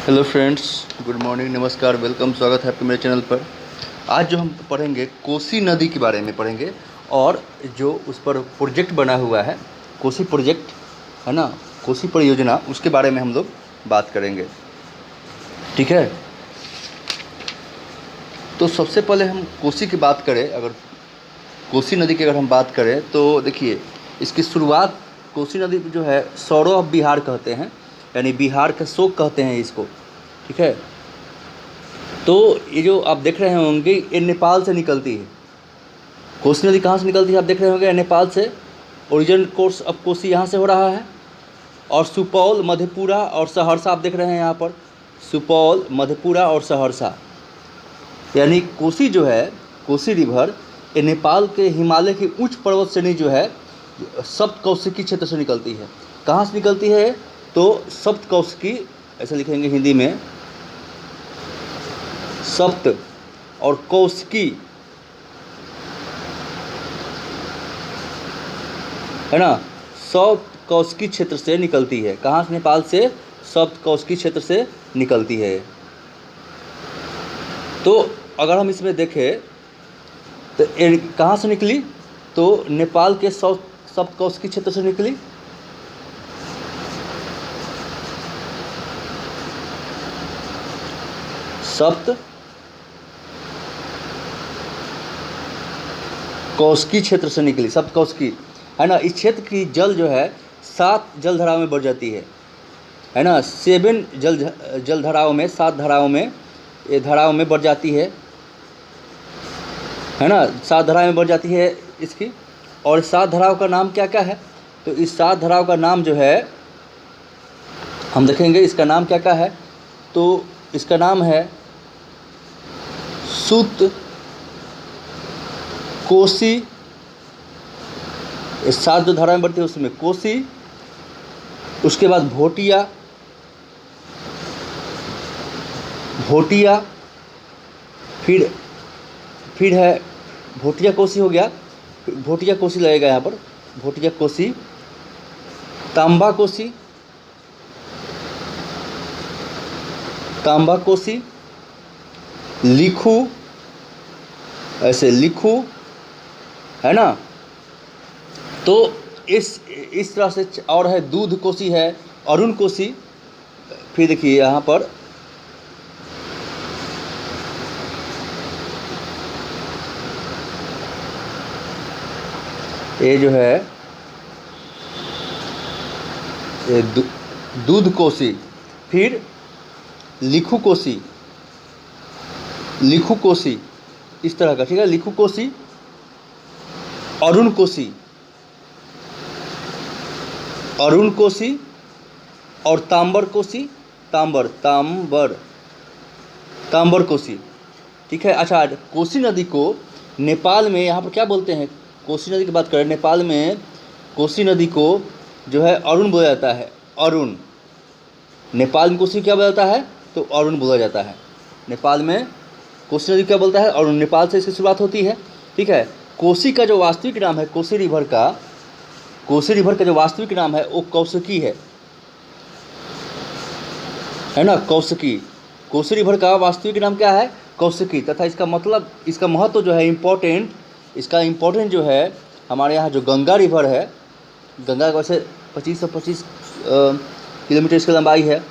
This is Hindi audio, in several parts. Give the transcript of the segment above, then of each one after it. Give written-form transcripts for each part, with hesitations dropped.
हेलो फ्रेंड्स, गुड मॉर्निंग, नमस्कार, वेलकम, स्वागत है आपके मेरे चैनल पर। आज जो हम पढ़ेंगे कोसी नदी के बारे में पढ़ेंगे और जो उस पर प्रोजेक्ट बना हुआ है, कोसी प्रोजेक्ट है ना, कोसी परियोजना, उसके बारे में हम लोग बात करेंगे। ठीक है, तो सबसे पहले हम कोसी की बात करें। अगर कोसी नदी की अगर हम बात करें तो देखिए, इसकी शुरुआत कोसी नदी जो है सौरव ऑफ बिहार कहते हैं, यानी बिहार का शोक कहते हैं इसको। ठीक है, तो ये जो आप देख रहे होंगे ये नेपाल से निकलती है। कोसी नदी कहाँ से निकलती है आप देख रहे होंगे, नेपाल से। ओरिजिन कोर्स ऑफ कोसी यहाँ से हो रहा है। और सुपौल, मधेपुरा और सहरसा आप देख रहे हैं यहाँ पर, सुपौल, मधेपुरा और सहरसा, यानी कोसी जो है, कोसी रिवर, ये नेपाल के हिमालय की उच्च पर्वत श्रेणी जो है सप्त कौशिकी क्षेत्र से निकलती है। कहाँ से निकलती है? तो सप्त कौशिकी, ऐसे लिखेंगे हिंदी में, सप्त और कौशिकी, है ना, सप्त कौशिकी क्षेत्र से निकलती है। कहाँ से? नेपाल से सप्त कौशिकी क्षेत्र से निकलती है। तो अगर हम इसमें देखें तो कहाँ से निकली? तो नेपाल के सप्त कौशिकी क्षेत्र से निकली। सप्त कौशिकी क्षेत्र से निकली, सप्त कौशिकी, है ना। इस क्षेत्र की जल जो है 7 जलधाराओं में बढ़ जाती है ना। 7 जलधाराओं में, 7 धाराओं में, ये धाराओं में बढ़ जाती है ना। 7 धाराओं में बढ़ जाती है इसकी। और 7 धाराओं का नाम क्या क्या है? तो इस 7 धाराओं का नाम जो है हम देखेंगे, इसका नाम क्या क्या है। तो इसका नाम है सूत, कोसी, इस 7 जो धाराएं बढ़ती है उसमें कोसी, उसके बाद भोटिया, फिर है भोटिया कोसी हो गया, भोटिया कोसी लगेगा यहाँ पर, भोटिया कोसी, तांबा कोसी, तांबा कोसी, लिखू, ऐसे लिखू, है ना। तो इस तरह से, और है दूध कोसी, है अरुण कोसी। फिर देखिए यहाँ पर ये जो है ये दूध कोसी, फिर लिखू कोसी, लिखू कोसी, इस तरह का। ठीक है, लिखू कोसी, अरुण कोसी, अरुण कोसी और तांबर कोसी, तांबर कोसी। ठीक है। अच्छा, कोसी नदी को नेपाल में यहाँ पर क्या बोलते हैं? कोसी नदी की बात करें, नेपाल में कोसी नदी को जो है अरुण बोला जाता है। अरुण, नेपाल में कोसी क्या बोला जाता है? तो अरुण बोला जाता है। नेपाल में कोसी नदी क्या बोलता है? अरुण। नेपाल से इसकी शुरुआत होती है। ठीक है। कोसी का जो वास्तविक नाम है, कोसी रिवर का जो वास्तविक नाम है वो कौशिकी है ना, कौशिकी। कोसी रिवर का वास्तविक नाम क्या है? कौशिकी। तथा इसका मतलब, इसका महत्व जो है इम्पोर्टेंट जो है, हमारे यहाँ जो गंगा रिवर है, गंगा वैसे 2525 किलोमीटर इसकी लंबाई है।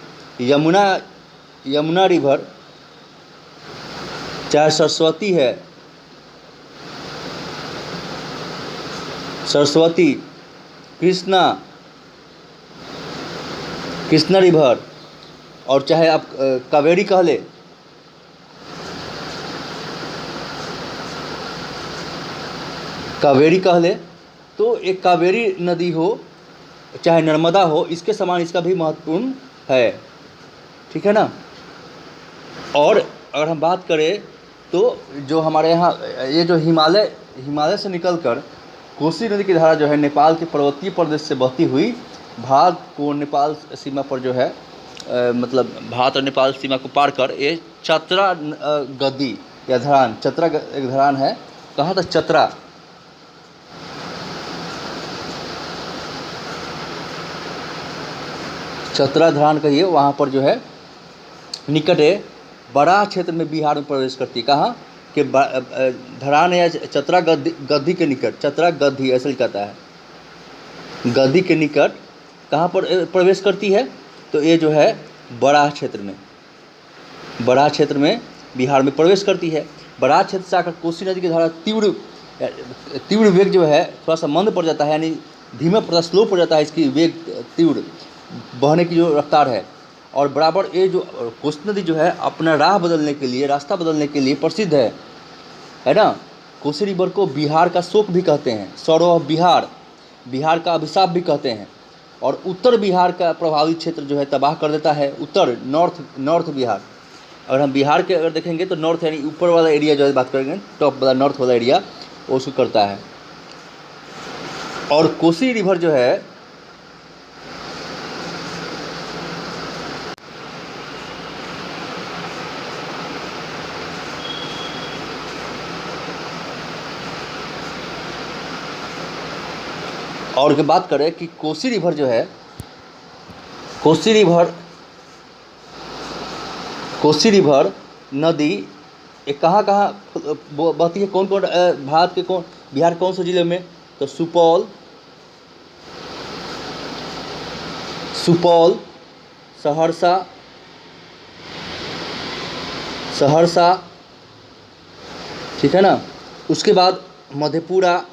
यमुना रिवर, चाहे सरस्वती है, सरस्वती, कृष्णा रिवर, और चाहे आप कावेरी कह ले, तो एक कावेरी नदी हो चाहे नर्मदा हो, इसके समान इसका भी महत्वपूर्ण है। ठीक है ना। और अगर हम बात करें तो जो हमारे यहाँ ये जो हिमालय से निकलकर कोसी नदी की धारा जो है नेपाल के पर्वतीय प्रदेश से बहती हुई भारत को नेपाल सीमा पर जो है मतलब भारत और नेपाल सीमा को पार कर ये चतरा गद्दी या धरान, चतरा एक धरान है। कहाँ था? चतरा, चतरा धरान कहिए, वहाँ पर जो है निकटे बड़ा क्षेत्र में बिहार में प्रवेश करती है। कहाँ कि धरान या चतरा गद्दी के निकट, चतरा गद्दी ऐसे लिखाता है, गद्दी के निकट कहाँ पर प्रवेश करती है? तो ये जो है बड़ा क्षेत्र में, बड़ा क्षेत्र में बिहार में प्रवेश करती है। बड़ा क्षेत्र से आकर कोसी नदी की धारा तीव्र वेग जो है थोड़ा सा मंद पड़ जाता है, यानी धीमा पड़ता, स्लो पड़ जाता है इसकी वेग, तीव्र बहने की जो रफ्तार है। और बराबर ये जो कोसी नदी जो है अपना राह बदलने के लिए, रास्ता बदलने के लिए प्रसिद्ध है ना। कोसी रिवर को बिहार का शोक भी कहते हैं, सौरव ऑफ बिहार, बिहार का अभिशाप भी कहते हैं। और उत्तर बिहार का प्रभावित क्षेत्र जो है तबाह कर देता है, उत्तर नॉर्थ बिहार। और हम बिहार के अगर देखेंगे तो नॉर्थ यानी ऊपर वाला एरिया जो है बात करेंगे, टॉप वाला नॉर्थ वाला एरिया वो उसको करता है। और कोसी रिवर जो है और की बात करें कि कोसी रिवर जो है, कोसी रिवर नदी ये कहाँ बहती है, कौन कौन भारत के कौन, बिहार कौन से ज़िले में? तो सुपौल, सहरसा, ठीक है ना। उसके बाद मधेपुरा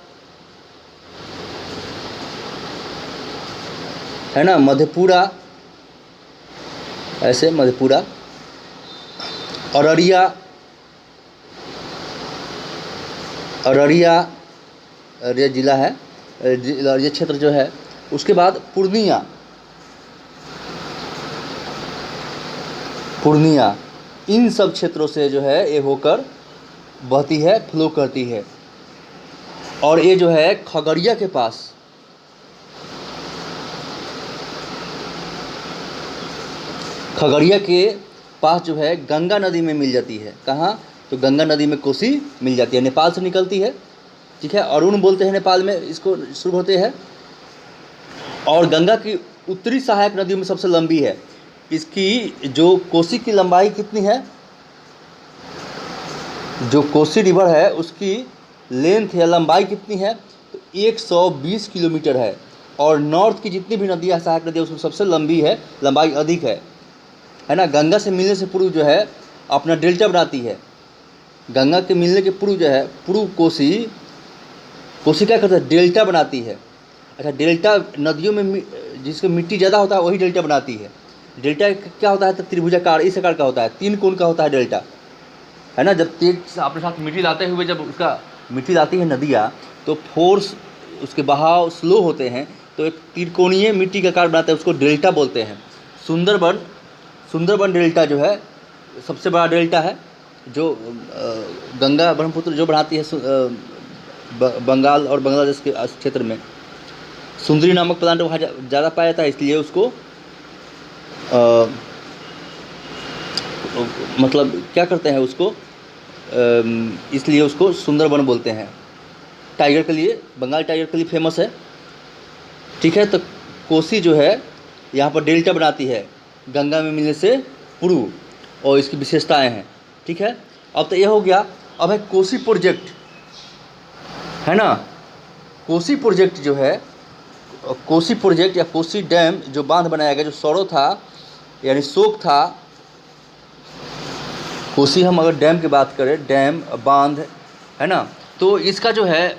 है ना, मधेपुरा ऐसे, मधेपुरा, अररिया जिला है, ये क्षेत्र जो है। उसके बाद पूर्णिया, इन सब क्षेत्रों से जो है ये होकर बहती है, फ्लो करती है। और ये जो है खगड़िया के पास, जो है गंगा नदी में मिल जाती है। कहाँ? तो गंगा नदी में कोसी मिल जाती है, नेपाल से निकलती है, ठीक है। अरुण बोलते हैं नेपाल में इसको शुरू होते हैं। और गंगा की उत्तरी सहायक नदियों में सबसे लंबी है। इसकी जो कोसी की लंबाई कितनी है, जो कोसी रिवर है उसकी लेंथ या लंबाई कितनी है? तो 120 किलोमीटर है। और नॉर्थ की जितनी भी नदियाँ, सहायक नदियाँ, उसमें सबसे लंबी है, लंबाई अधिक है ना। गंगा से मिलने से पूर्व जो है अपना डेल्टा बनाती है। गंगा के मिलने के पूर्व जो है, पूर्व कोसी क्या करता है? डेल्टा बनाती है। अच्छा, डेल्टा नदियों में जिसको मिट्टी ज़्यादा होता है वही डेल्टा बनाती है। डेल्टा क्या होता है? तो त्रिभुजाकार, इस आकार का होता है, 3 कोण का होता है डेल्टा, है ना। जब तेज अपने साथ मिट्टी लाते हुए जब उसका मिट्टी लाती है नदियाँ, तो फोर्स, उसके बहाव स्लो होते हैं, तो एक त्रिकोणीय मिट्टी का आकार बनाते हैं, उसको डेल्टा बोलते हैं। सुंदरबन डेल्टा जो है सबसे बड़ा डेल्टा है, जो गंगा ब्रह्मपुत्र जो बनाती है बंगाल और बांग्लादेश के क्षेत्र में। सुंदरी नामक प्लांट वहाँ ज़्यादा पाया जाता है, इसलिए उसको मतलब क्या करते हैं उसको, इसलिए उसको सुंदरबन बोलते हैं। टाइगर के लिए, बंगाल टाइगर के लिए फेमस है, ठीक है। तो कोसी जो है यहाँ पर डेल्टा बनाती है गंगा में मिलने से पूर्व, और इसकी विशेषताएं हैं, ठीक है। अब तो यह हो गया। अब है कोसी प्रोजेक्ट, है ना। कोसी प्रोजेक्ट जो है, कोसी प्रोजेक्ट या कोसी डैम जो बांध बनाया गया, जो सौरव था यानी शोक था। कोसी हम अगर डैम की बात करें, डैम बांध, है ना, तो इसका जो है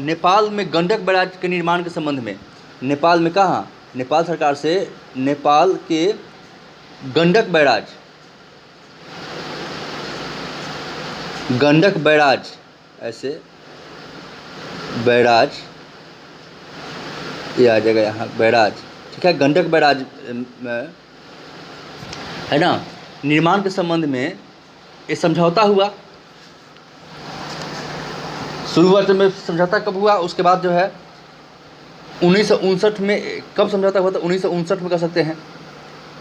नेपाल में गंडक बैराज के निर्माण के संबंध में, नेपाल में कहाँ, नेपाल सरकार से नेपाल के गंडक बैराज ऐसे बैराज, ये आ जाएगा यहाँ बैराज, ठीक है। गंडक बैराज में, है ना, निर्माण के संबंध में ये समझौता हुआ। शुरुआत में समझौता कब हुआ? उसके बाद जो है 1959 में, कब समझौता हुआ था? 1959 में कह सकते हैं।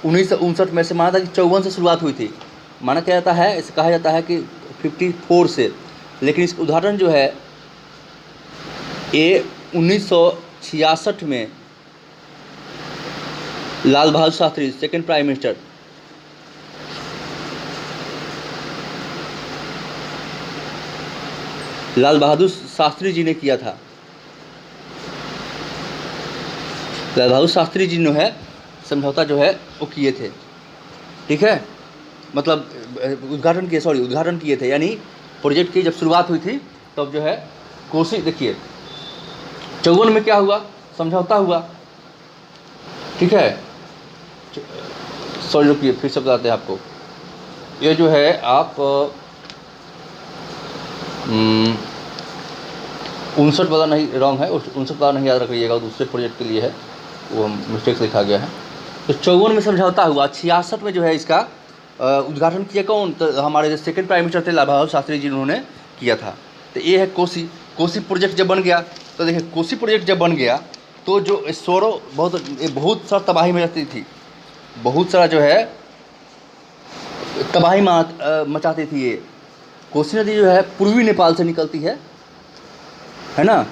1959 में से माना था कि 54 से शुरुआत हुई थी, माना क्या जाता है, इसे कहा जाता है कि 54 से। लेकिन इसका उदाहरण जो है ये 1966 में Lal Bahadur Shastri, second prime minister, Lal Bahadur Shastri ji ने किया था। लाल बहादुर शास्त्री जी जो है समझौता जो है वो किए थे, ठीक है, मतलब उद्घाटन किए थे, यानी प्रोजेक्ट की जब शुरुआत हुई थी तब जो है कोसी, देखिए 54 में क्या हुआ, समझौता हुआ, ठीक है। सॉरी रुकिए फिर से बताते हैं आपको, ये जो है आप 59 वाला नहीं, रॉन्ग है, 59 वाला नहीं याद रखिएगा, दूसरे प्रोजेक्ट के लिए है, वो मिस्टेक से लिखा गया है। तो 54 में समझौता हुआ, 66 में जो है इसका उद्घाटन किया कौन, तो हमारे जो सेकंड प्राइम मिनिस्टर थे लाल बहादुर शास्त्री जी उन्होंने किया था। तो ये है कोसी। कोसी प्रोजेक्ट जब बन गया तो देखिए, कोसी प्रोजेक्ट जब बन गया तो जो सोरो बहुत सारा तबाही में रहती थी, बहुत सारा जो है तबाही मचाती थी। ये कोसी नदी जो है पूर्वी नेपाल से निकलती है ना,